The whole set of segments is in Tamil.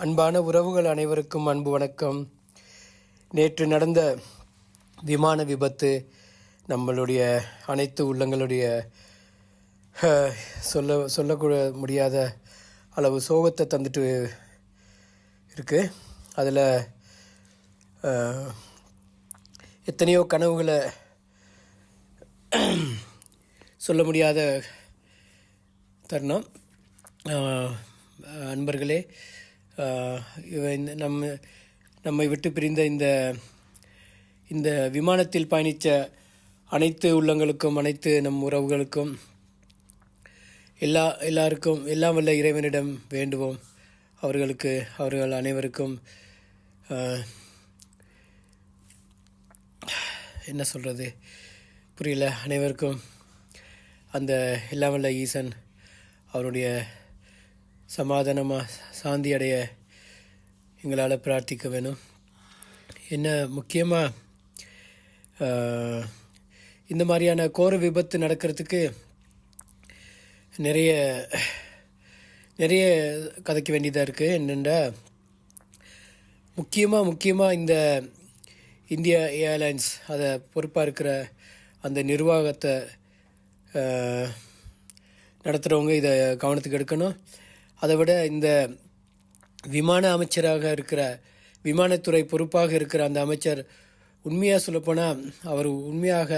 அன்பான உறவுகள் அனைவருக்கும் அன்பு வணக்கம். நேற்று நடந்த விமான விபத்து நம்மளுடைய அனைத்து உள்ளங்களுடைய சொல்லக்கூட முடியாத அளவு சோகத்தை தந்துட்டு இருக்கு. அதில் எத்தனையோ கனவுகளை சொல்ல முடியாத தருணம். அன்பர்களே, நம்மை விட்டு பிரிந்த இந்த விமானத்தில் பயணித்த அனைத்து உள்ளங்களுக்கும், அனைத்து நம் உறவுகளுக்கும், எல்லாருக்கும் எல்லாம் வல்ல இறைவனிடம் வேண்டுவோம். அவர்கள் அனைவருக்கும் என்ன சொல்கிறது புரியல. அனைவருக்கும் அந்த எல்லாம் வல்ல ஈசன் அவருடைய சமாதானமாக சாந்தி அடைய எங்களால் பிரார்த்திக்க வேணும். என்ன முக்கியமாக இந்த மாதிரியான கோர விபத்து நடக்கிறதுக்கு நிறைய கதைக்க வேண்டியதாக இருக்குது. என்னென்னா, முக்கியமாக இந்த இந்தியா ஏர்லைன்ஸ் அதை பொறுப்பாக இருக்கிற அந்த நிர்வாகத்தை நடத்துகிறவங்க இதை கவனத்துக்கு எடுக்கணும். அதை விட இந்த விமான அமைச்சராக இருக்கிற, விமானத்துறை பொறுப்பாக இருக்கிற அந்த அமைச்சர் உண்மையாக சொல்லப்போனால் அவர் உண்மையாக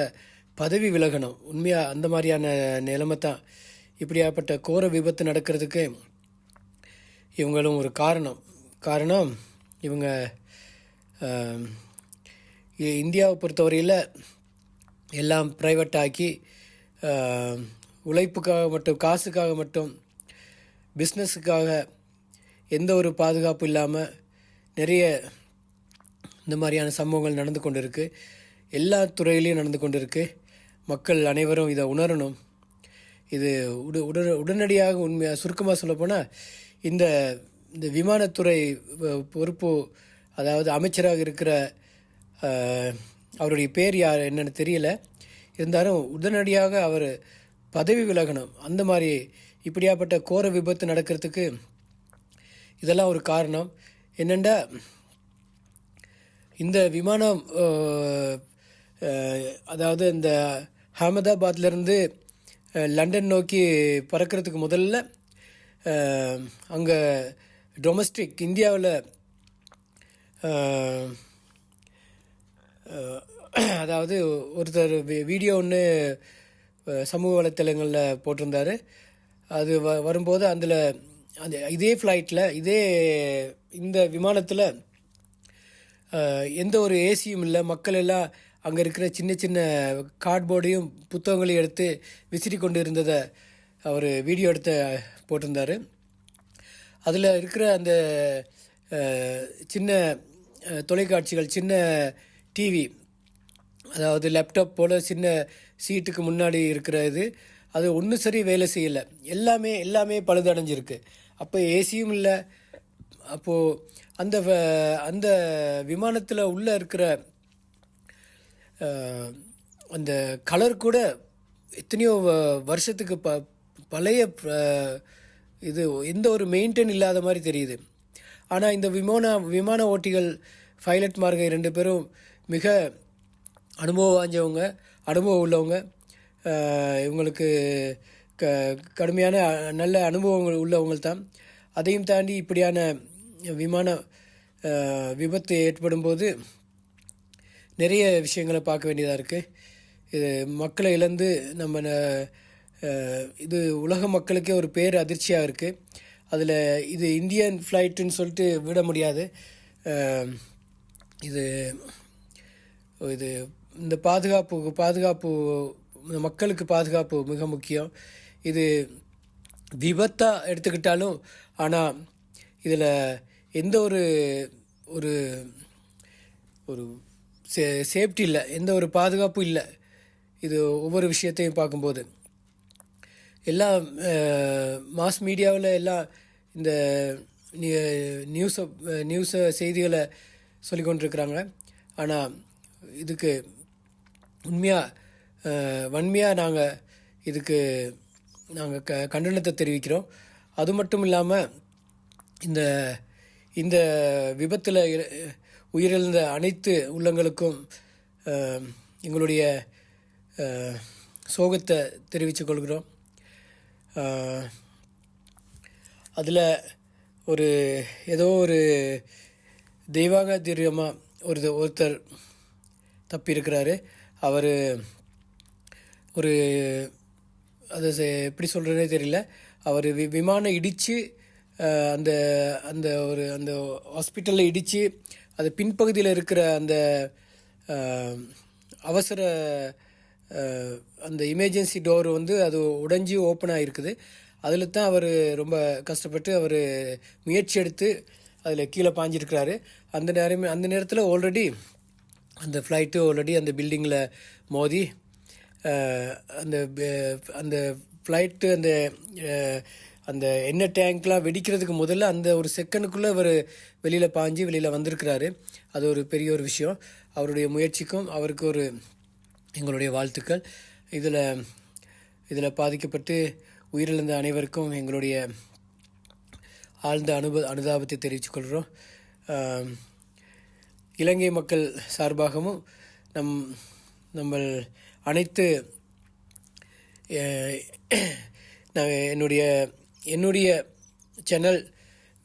பதவி விலகணும். உண்மையாக அந்த மாதிரியான நிலைமை தான். இப்படியாப்பட்ட கோர விபத்து நடக்கிறதுக்கு இவங்களும் ஒரு காரணம். இவங்க இந்தியாவை பொறுத்தவரையில் எல்லாம் ப்ரைவேட் ஆக்கி உழைப்புக்காக மட்டும், காசுக்காக மட்டும், பிஸ்னஸுக்காக எந்த ஒரு பாதுகாப்பு இல்லாமல் நிறைய இந்த மாதிரியான சம்பவங்கள் நடந்து கொண்டு இருக்குது. எல்லா துறையிலையும் நடந்து கொண்டு இருக்குது. மக்கள் அனைவரும் இதை உணரணும். இது உடனடியாக உண்மையாக சுருக்கமாக சொல்லப்போனால் இந்த விமானத்துறை பொறுப்பு, அதாவது அமைச்சராக இருக்கிற அவருடைய பேர் யார் என்னன்னு தெரியல, இருந்தாலும் உடனடியாக அவர் பதவி விலகணும். அந்த மாதிரி இப்படியாப்பட்ட கோர விபத்து நடக்கிறதுக்கு இதெல்லாம் ஒரு காரணம். என்னென்னா, இந்த விமானம் அதாவது இந்த அகமதாபாத்லேருந்து லண்டன் நோக்கி பறக்கிறதுக்கு முதல்ல அங்கே டொமஸ்டிக் இந்தியாவில் அதாவது ஒருத்தர் வீடியோ ஒன்று சமூக வலைத்தளங்களில் போட்டிருந்தார். அது வரும்போது இதே ஃப்ளைட்டில் இந்த விமானத்தில் எந்த ஒரு ஏசியும் இல்லை. மக்கள் எல்லாம் அங்கே இருக்கிற சின்ன சின்ன கார்ட்போர்டையும் புத்தகங்களையும் எடுத்து விசிறி கொண்டு இருந்ததை அவர் வீடியோ எடுத்து போட்டிருந்தார். அதில் இருக்கிற அந்த சின்ன தொலைக்காட்சிகள், சின்ன டிவி, அதாவது லேப்டாப் போல் சின்ன சீட்டுக்கு முன்னாடி இருக்கிற அது ஒன்றும் சரி வேலை செய்யலை. எல்லாமே பழுதடைஞ்சிருக்கு. அப்போ ஏசியும் இல்லை. அப்போது அந்த விமானத்தில் உள்ளே இருக்கிற அந்த கலர் கூட எத்தனையோ வருஷத்துக்கு பழைய எந்த ஒரு மெயின்டைன் இல்லாத மாதிரி தெரியுது. ஆனால் இந்த விமான ஓட்டிகள், பைலட்மார்கள் 2 பேரும் மிக அனுபவம் உள்ளவங்க. இவங்களுக்கு கடுமையான நல்ல அனுபவங்கள் உள்ளவங்க தான். அதையும் தாண்டி இப்படியான விமான விபத்து ஏற்படும் போது நிறைய விஷயங்களை பார்க்க வேண்டியதாக இருக்குது. இது மக்களை இழந்து இது உலக மக்களுக்கே ஒரு பேர் அதிர்ச்சியாக இருக்குது. அதில் இது இந்தியன் ஃப்ளைட்டுன்னு சொல்லிட்டு விட முடியாது. இது இந்த பாதுகாப்பு மக்களுக்கு பாதுகாப்பு மிக முக்கியம். இது விபத்தாக எடுத்துக்கிட்டாலும், ஆனால் இதில் எந்த ஒரு சேஃப்டி இல்லை, எந்த ஒரு பாதுகாப்பும் இல்லை. இது ஒவ்வொரு விஷயத்தையும் பார்க்கும்போது எல்லாம் மாஸ் மீடியாவில் எல்லாம் இந்த நியூஸை செய்திகளை சொல்லி கொண்டிருக்கிறாங்க. ஆனால் இதுக்கு வன்மையாக நாங்கள் கண்டனத்தை தெரிவிக்கிறோம். அது மட்டும் இல்லாமல் இந்த இந்த விபத்தில் உயிரிழந்த அனைத்து உள்ளங்களுக்கும் எங்களுடைய சோகத்தை தெரிவித்துக் கொள்கிறோம். அதில் ஏதோ ஒரு தெய்வாங்க தீரியமாக ஒருத்தர் தப்பியிருக்கிறாரு. அவர் அதை எப்படி சொல்கிறதே தெரியல. அவர் விமானம் இடித்து அந்த அந்த அந்த ஹாஸ்பிட்டலில் இடித்து அது பின்பகுதியில் இருக்கிற அந்த அவசர அந்த எமர்ஜென்சி டோர் அது உடைஞ்சி ஓப்பன் ஆகிருக்குது. அதில் தான் அவர் ரொம்ப கஷ்டப்பட்டு அவர் முயற்சி எடுத்து அதில் கீழே பாஞ்சிருக்கிறாரு. அந்த நேரத்தில் ஆல்ரெடி அந்த ஃப்ளைட்டு அந்த பில்டிங்கில் மோதி அந்த அந்த ஃப்ளைட்டு அந்த எண்ணெய் டேங்க்லாம் வெடிக்கிறதுக்கு முதல்ல அந்த ஒரு செகண்டுக்குள்ளே அவர் வெளியில் வந்திருக்கிறாரு. அது ஒரு பெரிய ஒரு விஷயம். அவருடைய முயற்சிக்கும் அவருக்கு எங்களுடைய வாழ்த்துக்கள். இதில் பாதிக்கப்பட்டு உயிரிழந்த அனைவருக்கும் எங்களுடைய ஆழ்ந்த அனுதாபத்தை தெரிவித்துக் கொள்கிறோம். இலங்கை மக்கள் சார்பாகவும் நம்ம அனைத்து என்னுடைய சேனல்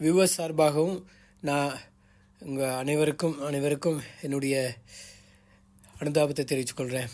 வியூவர்ஸ் சார்பாகவும் நான் உங்கள் அனைவருக்கும் என்னுடைய அனுதாபத்தை தெரிவித்துக் கொள்கிறேன்.